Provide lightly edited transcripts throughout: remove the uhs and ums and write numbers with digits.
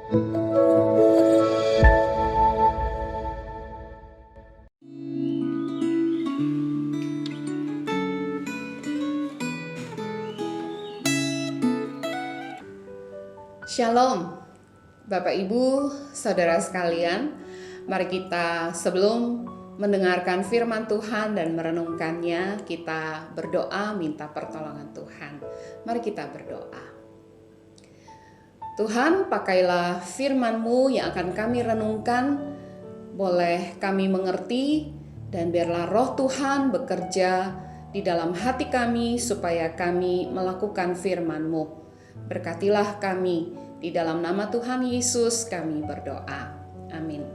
Shalom, Bapak Ibu, Saudara sekalian. Mari kita sebelum mendengarkan firman Tuhan dan merenungkannya, kita berdoa minta pertolongan Tuhan. Mari kita berdoa. Tuhan, pakailah firman-Mu yang akan kami renungkan, boleh kami mengerti, dan biarlah roh Tuhan bekerja di dalam hati kami supaya kami melakukan firman-Mu. Berkatilah kami. Di dalam nama Tuhan Yesus kami berdoa. Amin.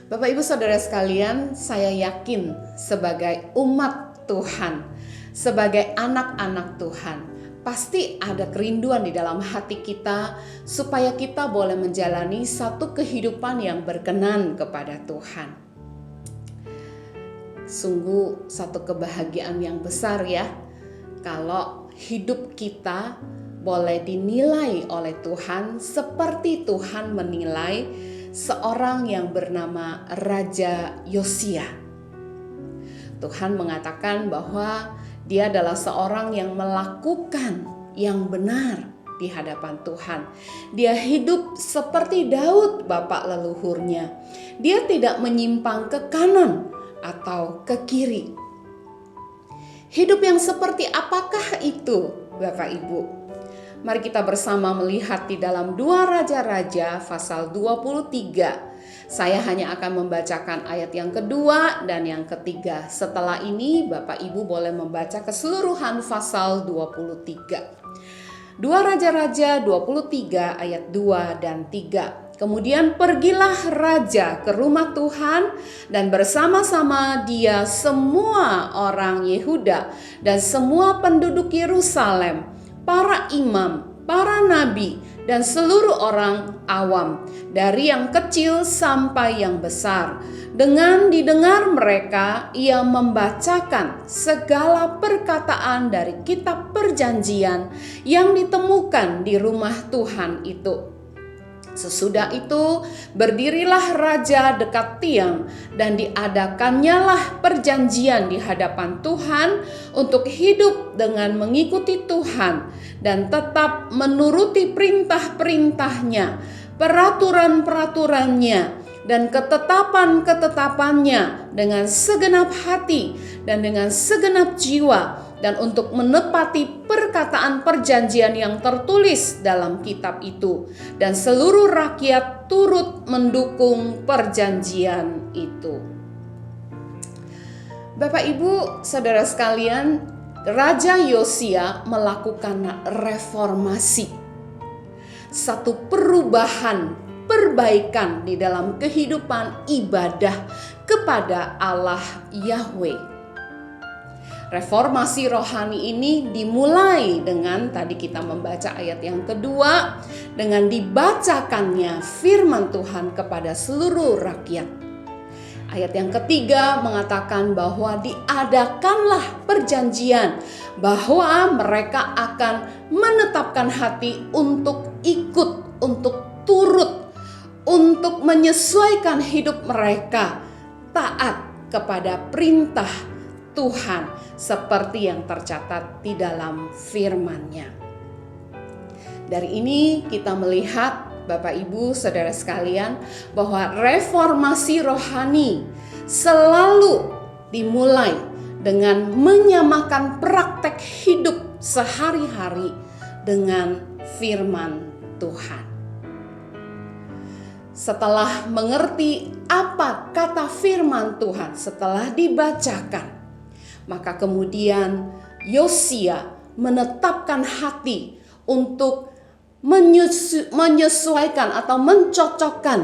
Bapak Ibu Saudara sekalian, saya yakin sebagai umat Tuhan, sebagai anak-anak Tuhan, pasti ada kerinduan di dalam hati kita supaya kita boleh menjalani satu kehidupan yang berkenan kepada Tuhan. Sungguh satu kebahagiaan yang besar ya, kalau hidup kita boleh dinilai oleh Tuhan seperti Tuhan menilai seorang yang bernama Raja Yosia. Tuhan mengatakan bahwa dia adalah seorang yang melakukan yang benar di hadapan Tuhan. Dia hidup seperti Daud bapak leluhurnya. Dia tidak menyimpang ke kanan atau ke kiri. Hidup yang seperti apakah itu, Bapak Ibu? Mari kita bersama melihat di dalam 2 Raja-Raja pasal 23. Saya hanya akan membacakan ayat yang kedua dan yang ketiga. Setelah ini Bapak Ibu boleh membaca keseluruhan pasal 23. 2 Raja-Raja 23 ayat 2 dan 3. Kemudian pergilah raja ke rumah Tuhan dan bersama-sama dia semua orang Yehuda dan semua penduduk Yerusalem, para imam, para nabi, dan seluruh orang awam, dari yang kecil sampai yang besar. Dengan didengar mereka, ia membacakan segala perkataan dari kitab perjanjian yang ditemukan di rumah Tuhan itu. Sesudah itu berdirilah raja dekat tiang dan diadakannyalah perjanjian di hadapan Tuhan untuk hidup dengan mengikuti Tuhan dan tetap menuruti perintah-perintahnya, peraturan-peraturannya dan ketetapan-ketetapannya dengan segenap hati dan dengan segenap jiwa, dan untuk menepati perkataan perjanjian yang tertulis dalam kitab itu. Dan seluruh rakyat turut mendukung perjanjian itu. Bapak Ibu Saudara sekalian, Raja Yosia melakukan reformasi. Satu perubahan, perbaikan di dalam kehidupan ibadah kepada Allah Yahweh. Reformasi rohani ini dimulai dengan tadi kita membaca ayat yang kedua, dengan dibacakannya firman Tuhan kepada seluruh rakyat. Ayat yang ketiga mengatakan bahwa diadakanlah perjanjian bahwa mereka akan menetapkan hati untuk ikut, untuk turut, untuk menyesuaikan hidup mereka taat kepada perintah Tuhan seperti yang tercatat di dalam firman-Nya. Dari ini kita melihat Bapak Ibu Saudara sekalian bahwa reformasi rohani selalu dimulai dengan menyamakan praktek hidup sehari-hari dengan firman Tuhan. Setelah mengerti apa kata firman Tuhan, setelah dibacakan, maka kemudian Yosia menetapkan hati untuk menyesuaikan atau mencocokkan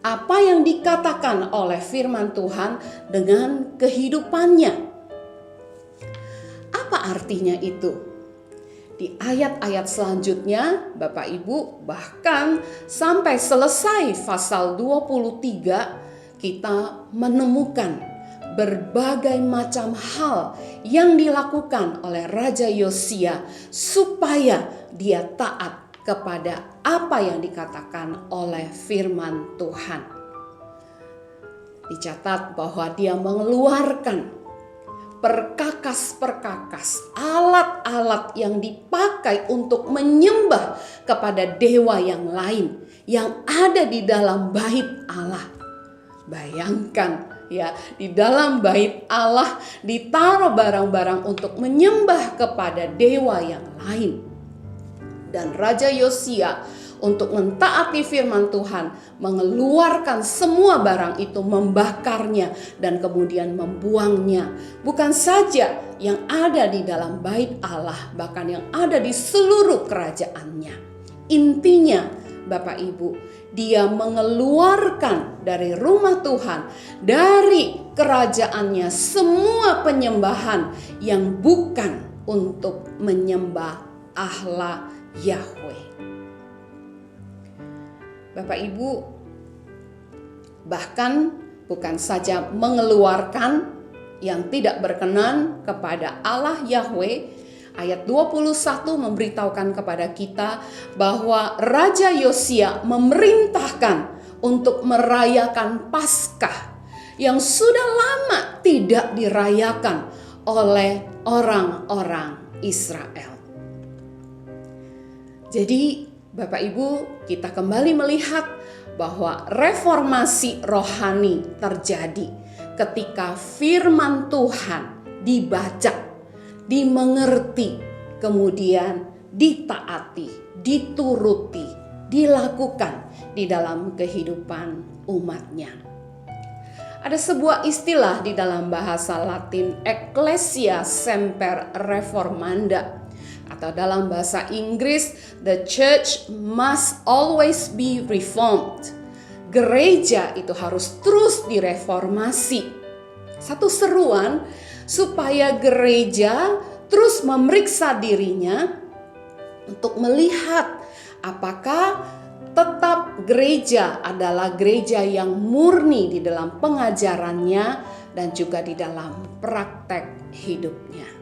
apa yang dikatakan oleh firman Tuhan dengan kehidupannya. Apa artinya itu? Di ayat-ayat selanjutnya, Bapak Ibu, bahkan sampai selesai pasal 23, kita menemukan berbagai macam hal yang dilakukan oleh Raja Yosia supaya dia taat kepada apa yang dikatakan oleh firman Tuhan. Dicatat bahwa dia mengeluarkan perkakas-perkakas, alat-alat yang dipakai untuk menyembah kepada dewa yang lain yang ada di dalam bait Allah. Bayangkan ya, di dalam bait Allah ditaruh barang-barang untuk menyembah kepada dewa yang lain. Dan Raja Yosia untuk mentaati firman Tuhan mengeluarkan semua barang itu, membakarnya dan kemudian membuangnya. Bukan saja yang ada di dalam bait Allah, bahkan yang ada di seluruh kerajaannya. Intinya Bapak Ibu, dia mengeluarkan dari rumah Tuhan, dari kerajaannya, semua penyembahan yang bukan untuk menyembah Allah Yahweh. Bapak Ibu, bahkan bukan saja mengeluarkan yang tidak berkenan kepada Allah Yahweh. Ayat 21 memberitahukan kepada kita bahwa Raja Yosia memerintahkan untuk merayakan Paskah yang sudah lama tidak dirayakan oleh orang-orang Israel. Jadi Bapak Ibu, kita kembali melihat bahwa reformasi rohani terjadi ketika firman Tuhan dibaca, dimengerti, kemudian ditaati, dituruti, dilakukan di dalam kehidupan umatnya. Ada sebuah istilah di dalam bahasa Latin, Ecclesia Semper Reformanda, atau dalam bahasa Inggris, the church must always be reformed. Gereja itu harus terus direformasi. Satu seruan supaya gereja terus memeriksa dirinya untuk melihat apakah tetap gereja adalah gereja yang murni di dalam pengajarannya dan juga di dalam praktek hidupnya.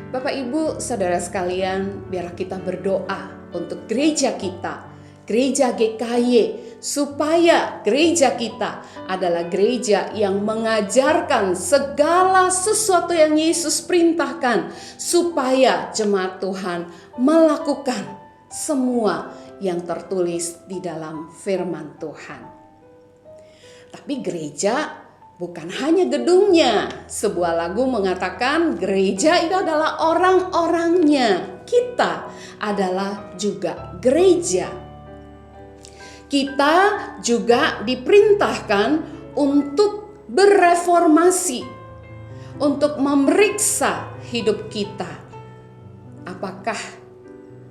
Bapak Ibu, saudara sekalian, biarlah kita berdoa untuk gereja kita, gereja GKY, supaya gereja kita adalah gereja yang mengajarkan segala sesuatu yang Yesus perintahkan, supaya jemaat Tuhan melakukan semua yang tertulis di dalam firman Tuhan. Tapi gereja bukan hanya gedungnya. Sebuah lagu mengatakan gereja itu adalah orang-orangnya. Kita adalah juga gereja. Kita juga diperintahkan untuk bereformasi, untuk memeriksa hidup kita. Apakah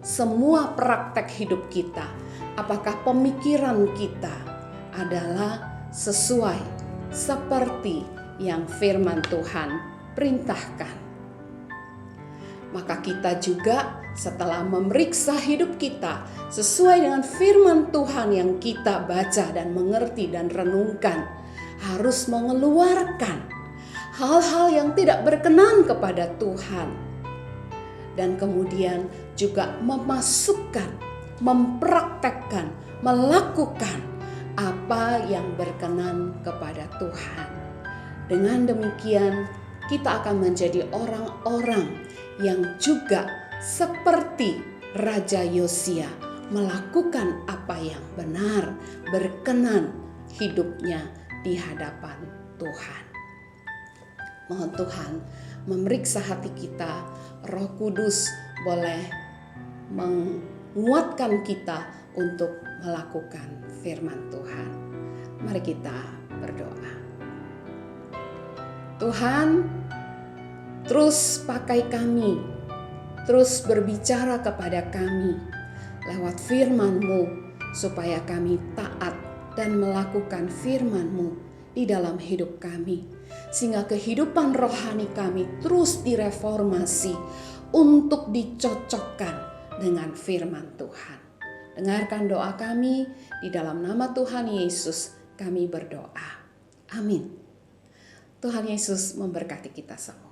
semua praktek hidup kita, apakah pemikiran kita adalah sesuai seperti yang firman Tuhan perintahkan? Maka kita juga setelah memeriksa hidup kita sesuai dengan firman Tuhan yang kita baca dan mengerti dan renungkan, harus mengeluarkan hal-hal yang tidak berkenan kepada Tuhan, dan kemudian juga memasukkan, mempraktekkan, melakukan apa yang berkenan kepada Tuhan. Dengan demikian kita akan menjadi orang-orang yang juga seperti Raja Yosia, melakukan apa yang benar, berkenan hidupnya di hadapan Tuhan. Mohon Tuhan memeriksa hati kita, Roh Kudus boleh menguatkan kita untuk melakukan firman Tuhan. Mari kita berdoa. Tuhan, terus pakai kami, terus berbicara kepada kami lewat firman-Mu, supaya kami taat dan melakukan firman-Mu di dalam hidup kami, sehingga kehidupan rohani kami terus direformasi untuk dicocokkan dengan firman Tuhan. Dengarkan doa kami, di dalam nama Tuhan Yesus kami berdoa. Amin. Tuhan Yesus memberkati kita semua.